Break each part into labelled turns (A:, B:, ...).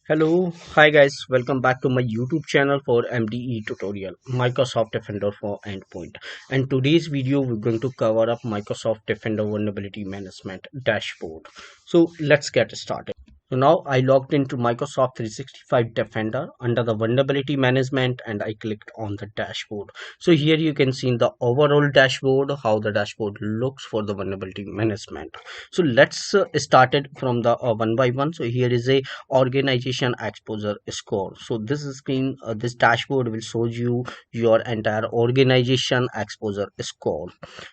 A: Hello, hi guys, welcome back to my YouTube channel for MDE tutorial, Microsoft Defender for Endpoint. And today's video we're going to cover up Microsoft Defender Vulnerability Management Dashboard. So let's get started. So now I logged into Microsoft 365 Defender under the vulnerability management and I clicked on the dashboard. So here you can see in the overall dashboard how the dashboard looks for the vulnerability management. So let's start it from the one by one. So here is a organization exposure score. So this screen, this dashboard will show you your entire organization exposure score.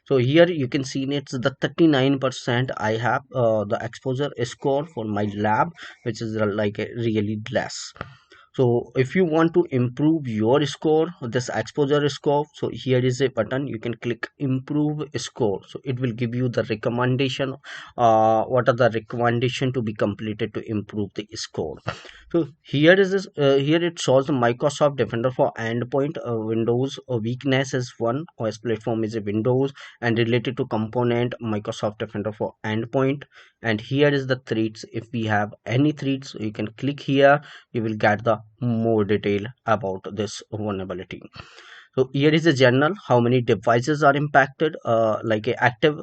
A: So here you can see it's the 39% I have the exposure score for my lab, which is like a really less. So if you want to improve your score, this exposure score, so here is a button, you can click improve score. So it will give you the recommendation, what are the recommendation to be completed to improve the score. So here is this, here it shows the Microsoft Defender for Endpoint. Windows weakness is one, OS platform is a Windows, and related to component Microsoft Defender for Endpoint. And here is the threats. If we have any threats, you can click here, you will get the more detail about this vulnerability. So here is a general, how many devices are impacted, like a active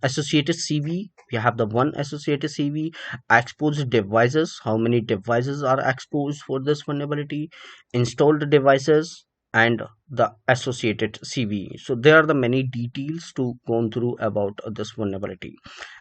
A: associated CV. We have the one associated CV. Exposed devices, how many devices are exposed for this vulnerability, installed devices, and the associated CV. So there are the many details to go through about this vulnerability.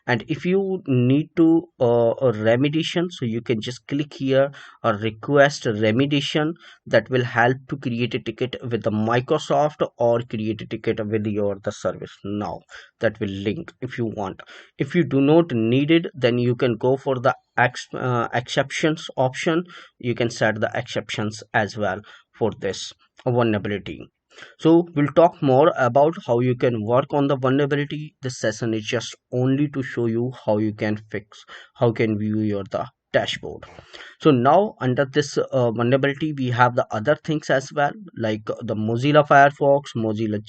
A: And if you need to a remediation, so you can just click here or request remediation. That will help to create a ticket with the Microsoft or create a ticket with your the service now. That will link if you want. If you do not need it, then you can go for the exceptions option. You can set the exceptions as well for this vulnerability. So we'll talk more about how you can work on the vulnerability. This session is just only to show you how you can fix, how can view your the dashboard. So now under this vulnerability we have the other things as well, like the Mozilla Firefox, Mozilla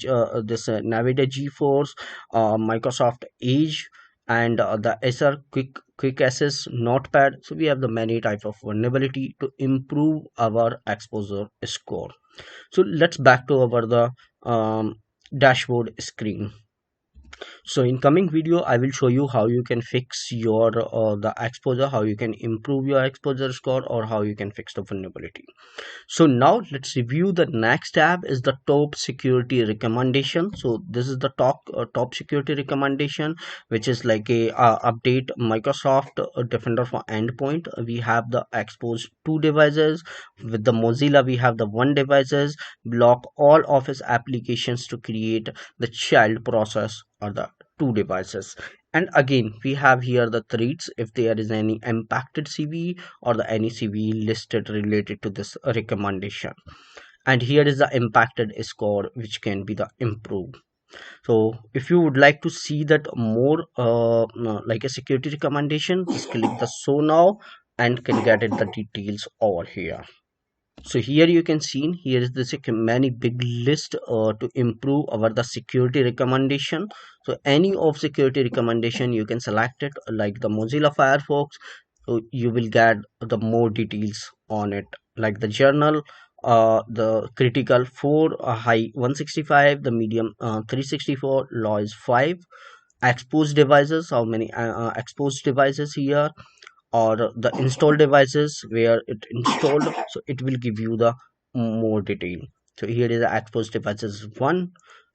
A: this Navida GeForce, Microsoft Edge, and the Acer quick access notepad. So we have the many type of vulnerability to improve our exposure score. So let's back to our the dashboard screen. So in coming video I will show you how you can fix your the exposure, how you can improve your exposure score, or how you can fix the vulnerability. So now let's review. The next tab is the top security recommendation. So this is the top security recommendation, which is like a update Microsoft Defender for Endpoint. We have the exposed two devices. With the Mozilla we have the one devices. Block all Office applications to create the child process or the two devices. And again we have here the threats if there is any impacted CV or the any CV listed related to this recommendation. And here is the impacted score which can be the improved. So if you would like to see that more like a security recommendation, just click the show now and can get it the details over here. So here you can see here is this many big list to improve our the security recommendation. So any of security recommendation you can select it, like the Mozilla Firefox. So you will get the more details on it, like the journal, the critical 4, high 165, the medium 364, low is 5. Exposed devices, how many exposed devices here, or the installed devices where it installed. So it will give you the more detail. So here is the exposed devices 1,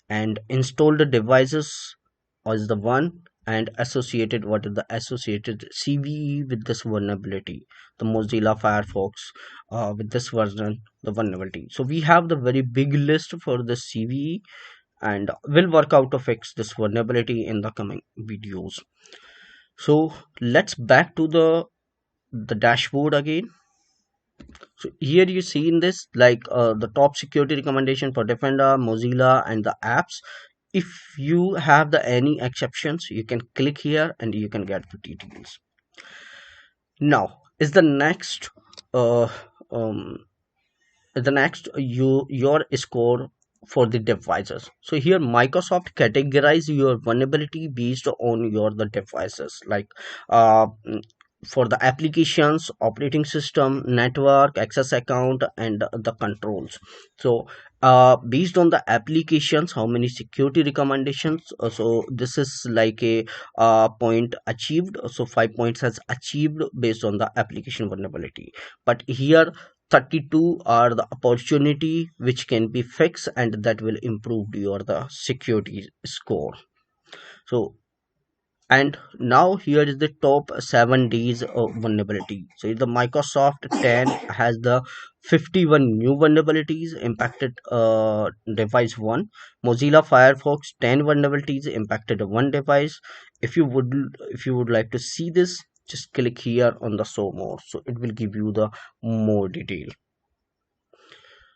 A: and installed devices is the 1, and associated, what is the associated CVE with this vulnerability, the Mozilla Firefox with this version, the vulnerability. So we have the very big list for the CVE, and we'll work out to fix this vulnerability in the coming videos. So let's back to the dashboard again. So here you see in this, like the top security recommendation for Defender, Mozilla, and the apps. If you have the any exceptions, you can click here and you can get the details. Now is the next uh, um, your score for the devices. So here Microsoft categorize your vulnerability based on your the devices, like for the applications, operating system, network, access account, and the controls. So based on the applications, how many security recommendations, so this is like a point achieved, so 5 points has achieved based on the application vulnerability. But here 32 are the opportunity which can be fixed, and that will improve your the security score. So, and now here is the top 7 days of vulnerability. So the Microsoft 10 has the 51 new vulnerabilities impacted device 1. Mozilla Firefox 10 vulnerabilities impacted one device. If you would like to see this, just click here on the show more, so it will give you the more detail.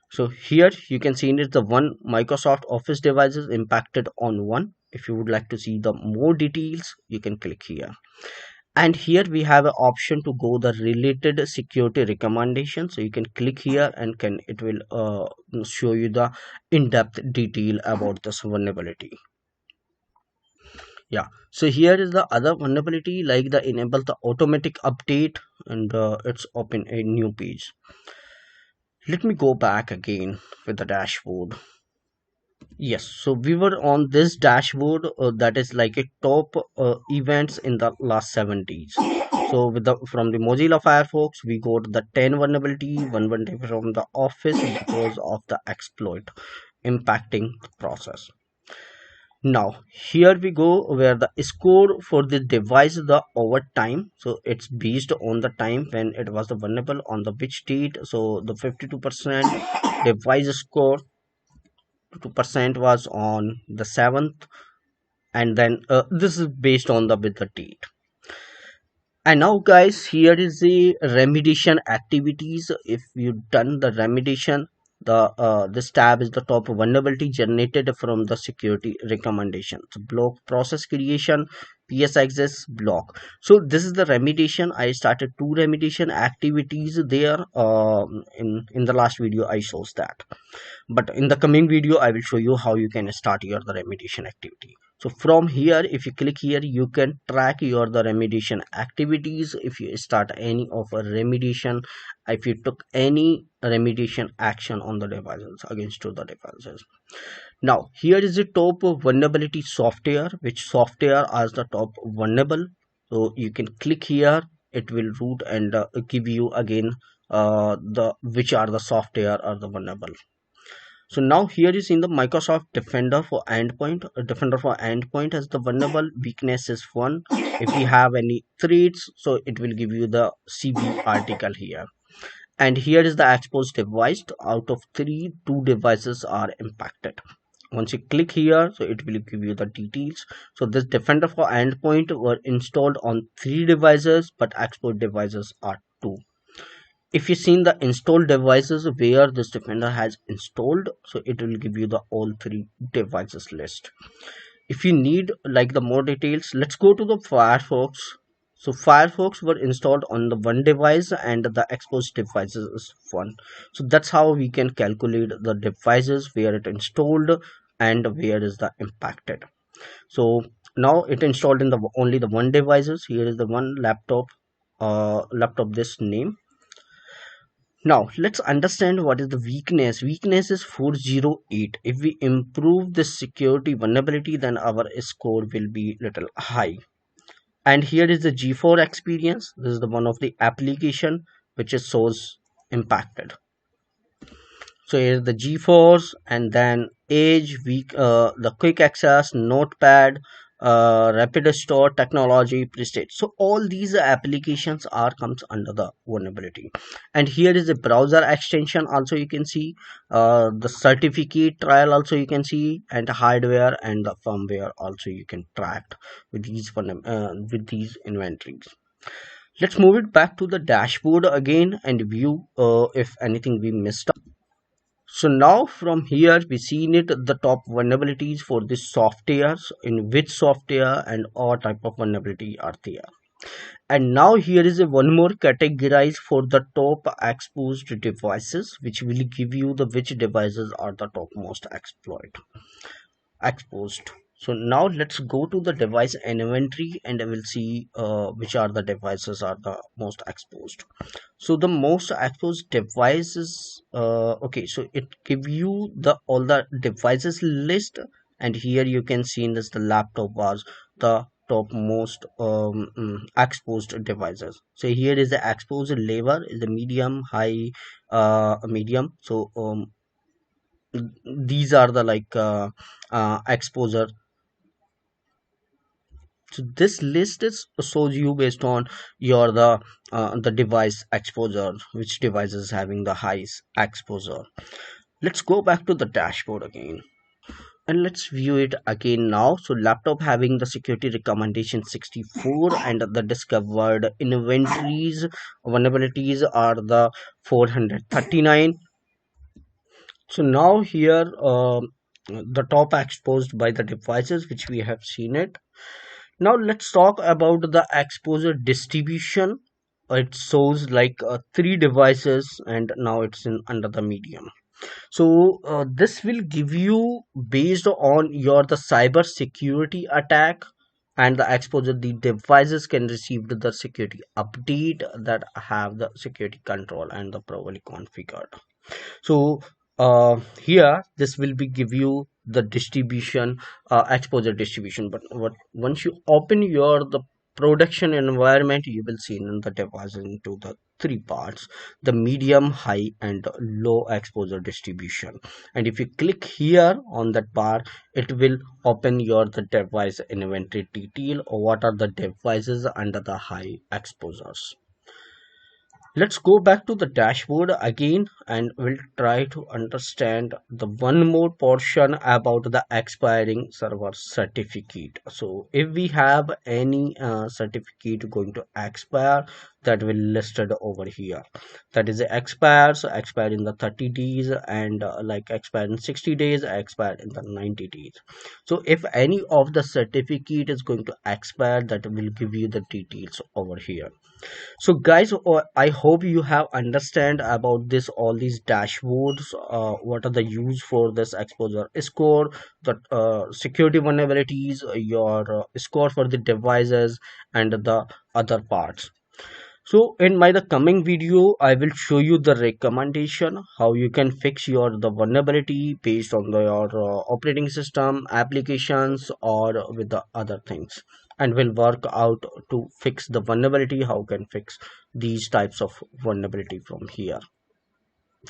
A: So here you can see it, the one Microsoft Office devices impacted on one. If you would like to see the more details, you can click here. And here we have an option to go the related security recommendation. So you can click here and can it will show you the in-depth detail about this vulnerability. Yeah. So here is the other vulnerability, like the enable the automatic update, and it's open a new page. Let me go back again with the dashboard. Yes, so we were on this dashboard that is like a top events in the last 7 days. So with the from the Mozilla Firefox, we got the 10 vulnerability, one vulnerability from the Office because of the exploit impacting the process. Now here we go where the score for the device the over time. So it's based on the time when it was the vulnerable on the which date. So the 52% device score 2% was on the 7th, and then this is based on the with the date. And now guys, here is the remediation activities. If you done the remediation, the this tab is the top vulnerability generated from the security recommendation. So block process creation, ps access block. So this is the remediation. I started 2 remediation activities there. In the last video I shows that, but in the coming video I will show you how you can start your the remediation activity. So from here, if you click here, you can track your the remediation activities. If you start any of a remediation, if you took any remediation action on the devices against to the devices. Now here is the top vulnerability software, which software as the top vulnerable. So you can click here, it will root and give you again the which are the software are the vulnerable. So now here is in the Microsoft Defender for Endpoint. Defender for Endpoint has the vulnerable weakness is 1. If we have any threats, so it will give you the CB article here. And here is the exposed device. Out of 3, 2 devices are impacted. Once you click here, so it will give you the details. So this Defender for Endpoint were installed on 3 devices, but exposed devices are 2. If you seen the installed devices where this defender has installed, so it will give you the all 3 devices list. If you need like the more details, let's go to the Firefox. So Firefox were installed on the one device and the exposed devices is 1. So that's how we can calculate the devices where it installed and where is the impacted. So now it installed in the only the one devices. Here is the one laptop, laptop this name. Now let's understand what is the weakness. Weakness is 408. If we improve the security vulnerability, then our score will be little high. And here is the G4 experience. This is the one of the application which is source impacted. So here's the GeForce, and then Edge, weak, the quick access, Notepad, rapid store technology, prestige. So all these applications are comes under the vulnerability. And here is the browser extension. Also you can see the certificate trial. Also you can see, and hardware and the firmware. Also you can track with with these inventories. Let's move it back to the dashboard again and view if anything we missed. So now from here we seen it the top vulnerabilities for this softwares, in which software and all type of vulnerability are there. And now here is a one more categorized for the top exposed devices, which will give you the which devices are the topmost exposed. So now let's go to the device inventory and we'll see which are the devices are the most exposed. So the most exposed devices, okay, so it give you the all the devices list, and here you can see in this the laptop was the top most exposed devices. So here is the exposed level is the medium, high, medium. So these are the like exposure. So this list is shows you based on your the device exposure, which device is having the highest exposure. Let's go back to the dashboard again and let's view it again now. So laptop having the security recommendation 64 and the discovered inventories vulnerabilities are the 439. So now here the top exposed by the devices which we have seen it. Now let's talk about the exposure distribution. It shows like three devices and now it's in under the medium. So this will give you based on your the cyber security attack and the exposure the devices can receive the security update that have the security control and the properly configured. So here this will be give you the distribution, exposure distribution, but what once you open your the production environment you will see in the device into the three parts: the medium, high and low exposure distribution. And if you click here on that bar, it will open your the device inventory detail or what are the devices under the high exposures. Let's go back to the dashboard again and we'll try to understand the one more portion about the expiring server certificate. So if we have any certificate going to expire, that will listed over here. That is expire, so expire in the 30 days and like expire in 60 days, expire in the 90 days. So if any of the certificate is going to expire, that will give you the details over here. So guys, I hope you have understand about this all these dashboards, what are the use for this exposure score, the security vulnerabilities, your score for the devices and the other parts. So in my the coming video I will show you the recommendation how you can fix your the vulnerability based on your operating system applications or with the other things, and will work out to fix the vulnerability, how can fix these types of vulnerability from here.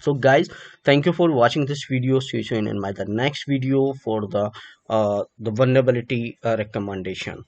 A: So guys, thank you for watching this video. See you soon in my the next video for the vulnerability recommendation.